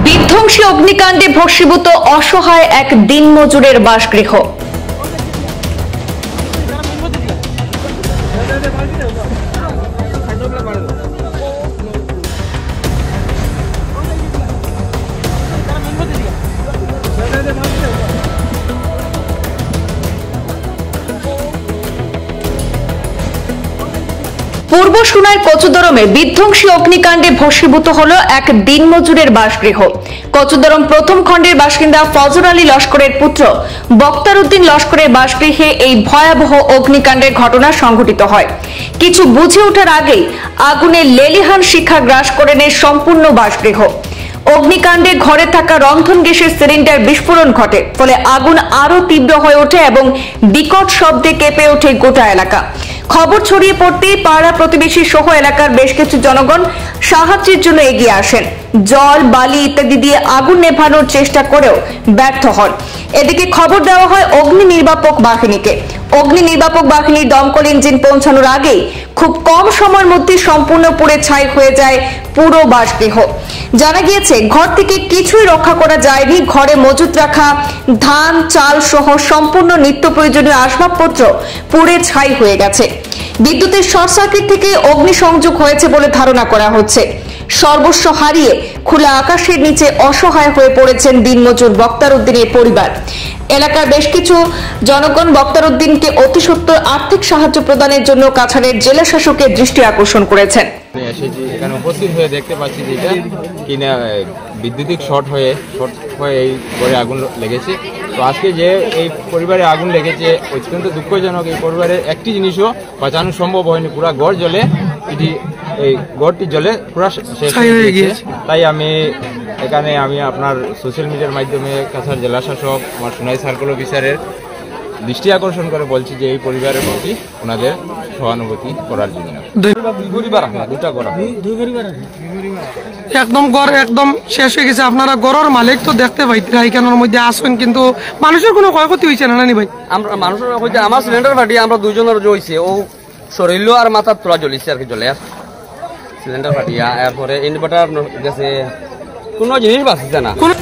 বিধ্বংসী অগ্নিকাণ্ডে ভস্মীভূত অসহায় এক দিনমজুরের বাসগৃহ। পূর্ব সুনার কচুদরমে বিধ্বংসী অগ্নিকাণ্ডে ভস্মীভূত হল এক দিনমজুরের বাসগৃহ। কচুদরম প্রথম খণ্ডের বাসিন্দা ফজর আলী লস্করের পুত্র বক্তার উদ্দিন লস্করের বাসগৃহে এই ভয়াবহ অগ্নিকাণ্ডের ঘটনা সংঘটিত হয়। কিছু বুঝে ওঠার আগেই আগুনে লেলিহান শিখা গ্রাস করে নেয় সম্পূর্ণ বাসগৃহ। অগ্নিকাণ্ডে ঘরে থাকা রন্ধন গ্যাসের সিলিন্ডার বিস্ফোরণ ঘটে, ফলে আগুন আরো তীব্র হয়ে ওঠে এবং বিকট শব্দে কেঁপে ওঠে গোটা এলাকা। খবর ছড়িয়ে পড়তেই পাড়া প্রতিবেশী সহ এলাকার বেশ কিছু জনগণ সাহায্যের জন্য এগিয়ে আসেন। জল, বালি ইত্যাদি দিয়ে আগুন নেভানোর চেষ্টা করেও ব্যর্থ হন। এদিকে খবর দেওয়া হয় অগ্নি নির্বাপক বাহিনীকে। অগ্নি নির্বাপক বাহিনীর দমকল ইঞ্জিন পৌঁছানোর আগেই খুব কম সময়ের মধ্যে সম্পূর্ণ পুড়ে ছাই হয়ে যায় পুরো বাসগৃহ। জানা গিয়েছে, ঘর থেকে কিছুই রক্ষা করা যায়নি। ঘরে মজুত রাখা ধান, চাল সহ সম্পূর্ণ নিত্য প্রয়োজনীয় আসবাবপত্র পুড়ে ছাই হয়ে গেছে। বিদ্যুতের শর্ট সার্কিট থেকে অগ্নিসংযোগ হয়েছে বলে ধারণা করা হচ্ছে। সর্বস্ব হারিয়ে খোলা আকাশের নিচে অসহায় হয়ে পড়েছেন দিনমজুর বক্তার উদ্দিনের পরিবার। এলাকার বেশ কিছু জনগণ বক্তার উদ্দিনকে অতি সত্বর আর্থিক সাহায্য প্রদানের জন্য কাছাড়ের জেলা শাসকের দৃষ্টি আকর্ষণ করেছেন। এসেছি, এখানে উপস্থিত হয়ে দেখতে পাচ্ছি যে এটা কিনা বিদ্যুতিক শর্ট হয়ে এই ঘরে আগুন লেগেছে। তো আজকে যে এই পরিবারে আগুন লেগেছে অত্যন্ত দুঃখজনক। এই পরিবারের একটি জিনিসও বাঁচানো সম্ভব হয়নি। পুরা ঘর জ্বলে, এই ঘরটি জ্বলে পুরা শেষ হয়ে গিয়েছে। তাই আমি আপনার সোশ্যাল মিডিয়ার মাধ্যমে কাছাড় জেলা শাসক, আমার সোনাই সার্কেল অফিসারের দৃষ্টি আকর্ষণ করে বলছি যে এই পরিবারের প্রতি ওনাদের সহানুভূতি করার জন্য। একদম ঘর একদম শেষ হয়ে গেছে। আপনারা ঘরের মালিক তো দেখতে পাইতে এখানের মধ্যে আসবেন, কিন্তু মানুষের কোনো ক্ষয়ক্ষতি হয়েছে না নানি ভাই? আমরা মানুষের হয়েছে, আমার সিলিন্ডার ফাটি আমরা দুইজনের হয়েছে, ও শরীর আর মাথার তোলা জ্বলিছে আর কি, জ্বলে আর সিলিন্ডার ফাটিয়া। এরপরে ইনভার্টার গেছে, কোনো জিনিস বাঁচছে না। তারা